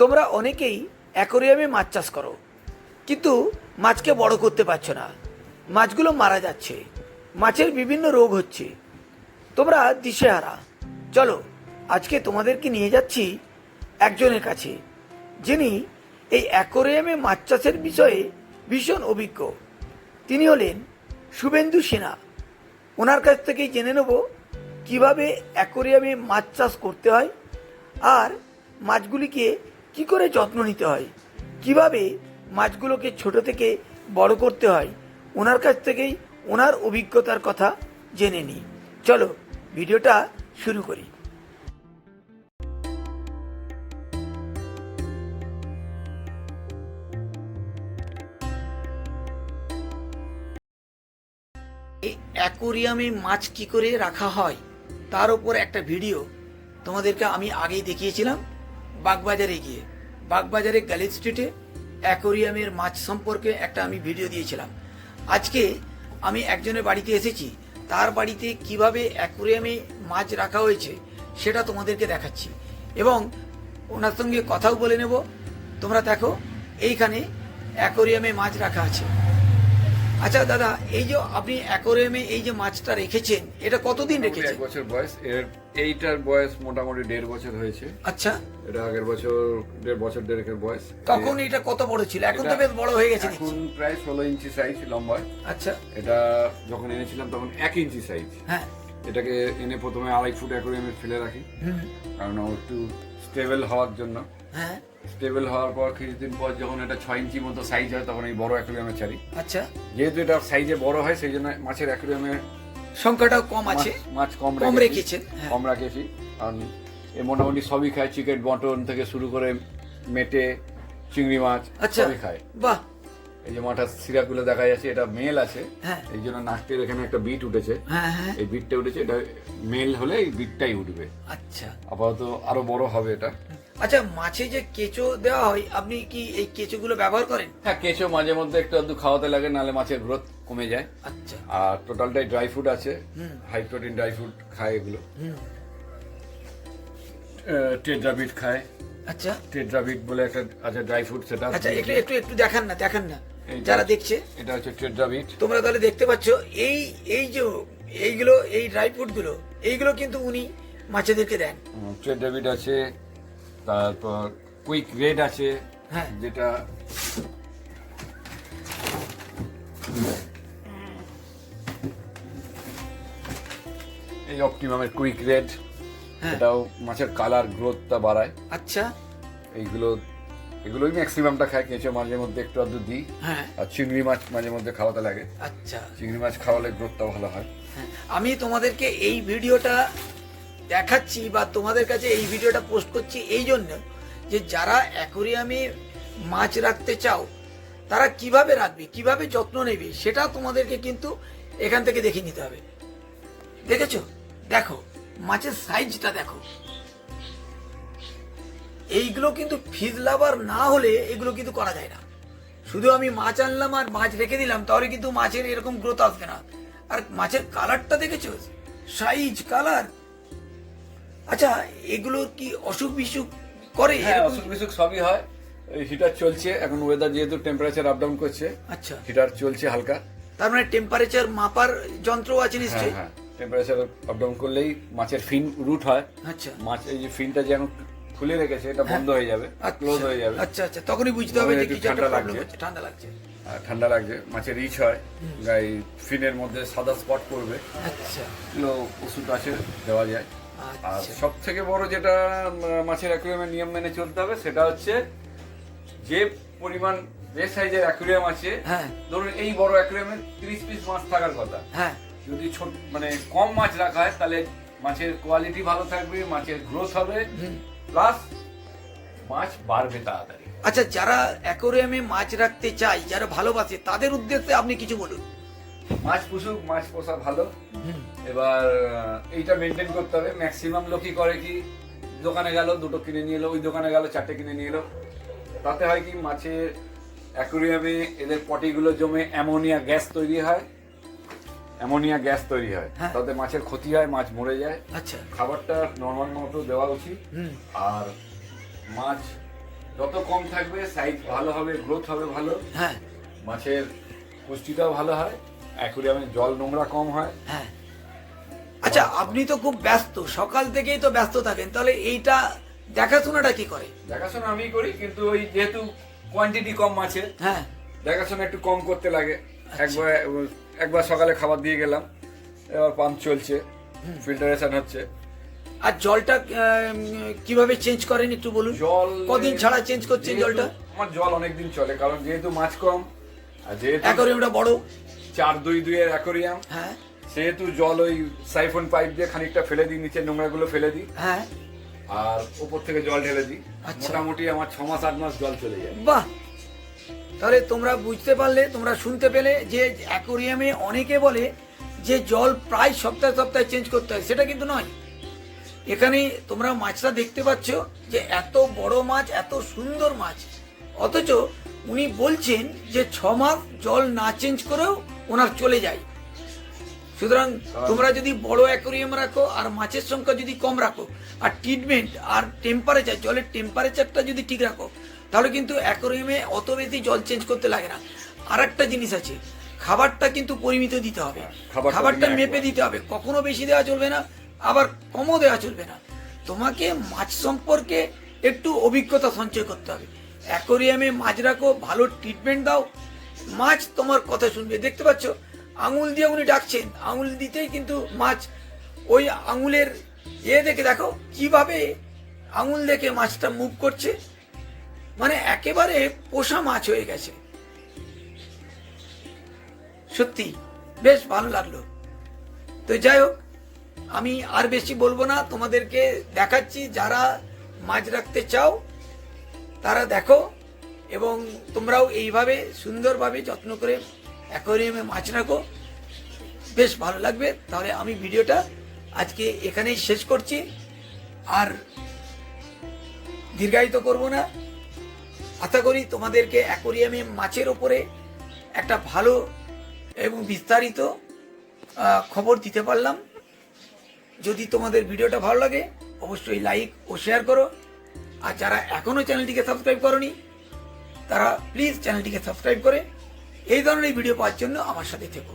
তোমরা অনেকেই অ্যাকোরিয়ামে মাছ চাষ করো, কিন্তু মাছকে বড় করতে পারছো না। মাছগুলো মারা যাচ্ছে, মাছের বিভিন্ন রোগ হচ্ছে, তোমরা দিশেহারা। চলো আজকে তোমাদেরকে নিয়ে যাচ্ছি একজনের কাছে, যিনি এই অ্যাকোরিয়ামে মাছ চাষের বিষয়ে ভীষণ অভিজ্ঞ। তিনি হলেন শুভেন্দু সিনহা। ওনার কাছ থেকেই জেনে নেব কিভাবে অ্যাকোরিয়ামে মাছ চাষ করতে হয়, আর মাছগুলিকে কি করে যত্ন নিতে হয়, কিভাবে মাছগুলোকে ছোট থেকে বড় করতে হয়। ওনার কাছ থেকেই ওনার অভিজ্ঞতার কথা জেনে নিই। চলো ভিডিওটা শুরু করি। এই অ্যাকোরিয়ামে মাছ কি করে রাখা হয় তার উপর একটা ভিডিও তোমাদেরকে আমি আগেই দেখিয়েছিলাম। বাগবাজারে গিয়ে, বাগবাজারে গ্যালেজ স্ট্রিটে অ্যাকোরিয়ামের মাছ সম্পর্কে একটা আমি ভিডিও দিয়েছিলাম। আজকে আমি একজনের বাড়িতে এসেছি, তার বাড়িতে কিভাবে অ্যাকোরিয়ামে মাছ রাখা হয়েছে সেটা তোমাদেরকে দেখাচ্ছি, এবং ওনার সঙ্গে কথাও বলে নেব। তোমরা দেখো এইখানে অ্যাকোরিয়ামে মাছ রাখা আছে। আচ্ছা দাদা, এই যে আপনি অ্যাকোরিয়ামে এই যে মাছটা রেখেছেন, এটা কতদিন রেখেছেন? 1 বছর বয়স। এইটার বয়স মোটামুটি 1.5 বছর হয়েছে। আচ্ছা, এটা আগের বছর 1.5 বছর দেড়েকের বয়স। তখন এটা কত বড় ছিল? এখন তো বেশ বড় হয়ে গেছে এখন দেখছি। প্রায় 16 ইঞ্চি সাইজ লম্বায়। আচ্ছা, এটা যখন এনেছিলাম তখন 1 ইঞ্চি সাইজ। হ্যাঁ, এটাকে এনে প্রথমে 2.5 ফুট অ্যাকোরিয়ামে ফেলে রাখি, কারণ ও একটু স্টেবল হওয়ার জন্য। হ্যাঁ, স্টেবল হওয়ার পর কিছুদিন পর যখন এটা 6 ইঞ্চি মতো সাইজ হয় তখন এই বড় অ্যাকোরিয়ামে ছাড়ি। আচ্ছা, যেহেতু এটা সাইজে বড় হয় সেই জন্য মাছের অ্যাকোরিয়ামে সংখ্যাটাও কম আছে, মাছ কম রেখেছেন। হ্যাঁ, কম রাখেছি, কারণ এ মোটামুটি সবই খায়। চিকেন, মটন থেকে শুরু করে মেটে, চিংড়ি মাছ আচ্ছা, সবই খায়। বাহ, এই যে মাথার সিরাপগুলো দেখা যাচ্ছে, এটা মেল আছে। হ্যাঁ, এই জন্য নাকটের এখানে একটা বিট উঠেছে। হ্যাঁ, হ্যাঁ, এই বিটটা উঠেছে, এটা মেল হলে এই বিটটাই উঠবে। আচ্ছা, আপাতত আরো বড় হবে এটা। আচ্ছা, মাছে যে কেঁচো দেওয়া হয়, আপনি কি এই কেঁচোগুলো ব্যবহার করেন? হ্যাঁ, কেঁচো মাঝে মধ্যে একটু আধটু খাওয়াতে লাগে, নাহলে মাছের গ্রোথ কমে যায়। আচ্ছা, আর টোটালটাই ড্রাই ফ্রুট আছে, হাই প্রোটিন ড্রাই ফ্রুট খায় এগুলো। টেট্রাবিট খায়। আচ্ছা, টেট্রাবিট বলে একটা আছে ড্রাই ফ্রুট, সেটা আচ্ছা, একটু একটু একটু দেখান না, দেখান না যারা দেখছে। এটা হচ্ছে টেট্রাবিট। তোমরা তাহলে দেখতে পাচ্ছ এই এই যে এইগুলো, এই ড্রাই ফ্রুট গুলো, এইগুলো কিন্তু উনি মাছেদেরকে দেন। টেট্রাবিট আছে, তারপর কুইক রেড আছে, হ্যাঁ, যেটা এই অপটিমামের কুইক রেড, হ্যাঁ, এটাও মাছের কালার গ্রোথটা বাড়ায়। আচ্ছা, এগুলোই ম্যাক্সিমামটা খায়। কেঁচো মাঝে মধ্যে একটু আধটু দিই, হ্যাঁ, আর চিংড়ি মাছ মাঝে মধ্যে খাওয়াতে লাগে। আচ্ছা, চিংড়ি মাছ খাওয়ালে গ্রোথটা ভালো হয়। হ্যাঁ। আমি তোমাদেরকে এই ভিডিওটা দেখাচ্ছি বা তোমাদের কাছে এই ভিডিওটা পোস্ট করছি এই জন্য যে যারা অ্যাকোরিয়ামে মাছ রাখতে চাও তারা কিভাবে রাখবে, কিভাবে যত্ন নেবে, সেটা তোমাদেরকে কিন্তু এখান থেকে দেখে নিতে হবে। দেখেছো? দেখো মাছের সাইজটা দেখো। এইগুলো কিন্তু ফিজ লাভার না হলে এগুলো কিন্তু করা যায় না। শুধু আমি মাছ আনলাম আর মাছ রেখে দিলাম, তাহলে কিন্তু মাছের এরকম গ্রোথ আসবে না। আর মাছের কালারটা দেখেছো? Size, colour. আচ্ছা, এগুলোর কি অসুখ বিসুখ করে? হ্যাঁ, অসুখ বিসুখ সবই হয়। হিটার চলছে এখন, ওয়েদার যেহেতু টেম্পারেচার আপ ডাউন করছে। আচ্ছা, হিটার চলছে হালকা। তার মানে টেম্পারেচার মাপার যন্ত্র আছে হ্যাঁ নিশ্চয়ই? হ্যাঁ, টেম্পারেচার আপ ডাউন করলেই মাছের ফিন রুট হয়। আচ্ছা, মাছ এই যে ফিনটা যেন খুলে রেখেছে, এটা বন্ধ হয়ে যাবে, ক্লোজ হয়ে যাবে। আচ্ছা, আচ্ছা, তখনই বুঝতে হবে যে একটু কিছু একটা ঠান্ডা প্রবলেম লাগছে। হচ্ছে, ঠান্ডা লাগছে। ঠান্ডা লাগছে, মাছের রিচ হয়, গায়ে ফিনের মধ্যে সাদা স্পট করবে, আচ্ছা, এগুলো ওষুধ আছে, দেওয়া যায়। আর আচ্ছা, সব থেকে বড় যেটা মাছের অ্যাকুরিয়ামের নিয়ম মেনে চলতে হবে, সেটা হচ্ছে যে পরিমাণ, যে সাইজের অ্যাকুরিয়াম আছে, হ্যাঁ, ধরুন এই বড় অ্যাকুরিয়ামে 30 পিস মাছ থাকার কথা। হ্যাঁ, যদি ছোট মানে কম মাছ রাখা হয়, তাহলে মাছের কোয়ালিটি ভালো থাকবে, মাছের গ্রোথ হবে, প্লাস মাছ বাড়বে তাড়াতাড়ি। আচ্ছা, যারা অ্যাকোরিয়ামে মাছ রাখতে চায়, যারা ভালোবাসে, তাদের উদ্দেশ্যে আপনি কিছু বলুন। মাছ পুষুক, মাছ পোষা ভালো। এবার এইটা মেনটেন করতে হবে। ম্যাক্সিমাম লোকই করে কি, দোকানে গেল 2টো কিনে নিয়ে এলো, ওই দোকানে গেল 4টে কিনে নিয়ে এলো। তাতে হয় কি, মাছের অ্যাকুরিয়ামে এদের পটিগুলো জমে অ্যামোনিয়া গ্যাস তৈরি হয়। হ্যাঁ। তাতে মাছের ক্ষতি হয়, মাছ মরে যায়। আচ্ছা, খাবারটা নর্মাল মতো দেওয়া উচিত। আর মাছ যত কম থাকবে সাইজ ভালো হবে, গ্রোথ হবে ভালো, হ্যাঁ মাছের পুষ্টিটাও ভালো হয়, অ্যাকুরিয়ামে জল নোংরা কম হয়। হ্যাঁ। আচ্ছা, আপনি তো খুব ব্যস্ত, সকাল থেকেই তো ব্যস্ত থাকেন, তাহলে এইটা দেখাশোনাটা কি করে? দেখাশোনা আমি করি, কিন্তু ওই যেহেতু কোয়ান্টিটি কম মাছের, হ্যাঁ দেখাশোনা একটু কম করতে লাগে। একবার সকালে খাবার দিয়ে গেলাম, এবার পাম্প চলছে, ফিল্টারেশন হচ্ছে। আর জলটা কিভাবে চেঞ্জ করেন একটু বলুন। জল কদিন ছাড়া চেঞ্জ করছেন যেহেতু জলটা? আমার জল অনেকদিন চলে, কারণ যেহেতু মাছ কম আর যেহেতু অ্যাকোয়ারিয়ামটা বড়। 4-2-2 এর অ্যাকোরিয়াম, হ্যাঁ সেহেতু জল ওই সাইফন পাইপ দিয়ে খানিকটা ফেলে দিই, নিচে নোংরাগুলো ফেলে দিই, হ্যাঁ। আর উপর থেকে জল ঢেলে দিই। আচ্ছা। মোটামুটি আমার 6 মাস 8 মাস জল চলে যায়। বাহ, তাহলে তোমরা বুঝতে পারলে, তোমরা শুনতে পেলে যে অ্যাকোয়ারিয়ামে অনেকে বলে যে জল প্রায় সপ্তাহে সপ্তাহে চেঞ্জ করতে হয়, সেটা কিন্তু নয়। এখানে তোমরা মাছটা দেখতে পাচ্ছ যে এত বড় মাছ, এত সুন্দর মাছ, অথচ উনি বলছেন যে 6 মাস জল না চেঞ্জ করেও ওনার চলে যায়। সুতরাং তোমরা যদি বড় অ্যাকোয়ারিয়াম রাখো আর মাছের সংখ্যা যদি কম রাখো, আর ট্রিটমেন্ট আর টেম্পারেচার, জলের টেম্পারেচারটা যদি ঠিক রাখো, তাহলে কিন্তু অ্যাকোয়ারিয়ামে অত বেশি জল চেঞ্জ করতে লাগে না। আর একটা জিনিস আছে, খাবারটা কিন্তু পরিমিত দিতে হবে, খাবারটা মেপে দিতে হবে, কখনো বেশি দেওয়া চলবে না, আবার কমও দেওয়া চলবে না। তোমাকে মাছ সম্পর্কে একটু অভিজ্ঞতা সঞ্চয় করতে হবে। অ্যাকোয়ারিয়ামে মাছ রাখো, ভালো ট্রিটমেন্ট দাও, মাছ তোমার কথা শুনবে। দেখতে পাচ্ছ আঙুল দিয়ে উনি ডাকছেন, আঙুল দিতেই কিন্তু মাছ ওই আঙুলের দেখে দেখো কিভাবে আঙুল দেখে মাছটা মুভ করছে, মানে একেবারে পোষা মাছ হয়ে গেছে। সত্যি বেশ ভালো লাগলো। তো যাই হোক, আমি আর বেশি বলবো না, তোমাদেরকে দেখাচ্ছি। যারা মাছ রাখতে চাও তারা দেখো, এবং তোমরাও এইভাবে সুন্দরভাবে যত্ন করে অ্যাকোয়ারিয়ামে মাছ রাখো, বেশ ভালো লাগবে। তাহলে আমি ভিডিওটা আজকে এখানেই শেষ করছি, আর দীর্ঘায়িত করব না। আশা করি তোমাদেরকে অ্যাকোয়ারিয়ামে মাছের ওপরে একটা ভালো এবং বিস্তারিত খবর দিতে পারলাম। যদি তোমাদের ভিডিওটা ভালো লাগে অবশ্যই লাইক ও শেয়ার করো, আর যারা এখনো চ্যানেলটিকে সাবস্ক্রাইব করনি তারা প্লিজ চ্যানেলটিকে সাবস্ক্রাইব করে এই ধরনের ভিডিও পাওয়ার জন্য আমার সাথে থেকো।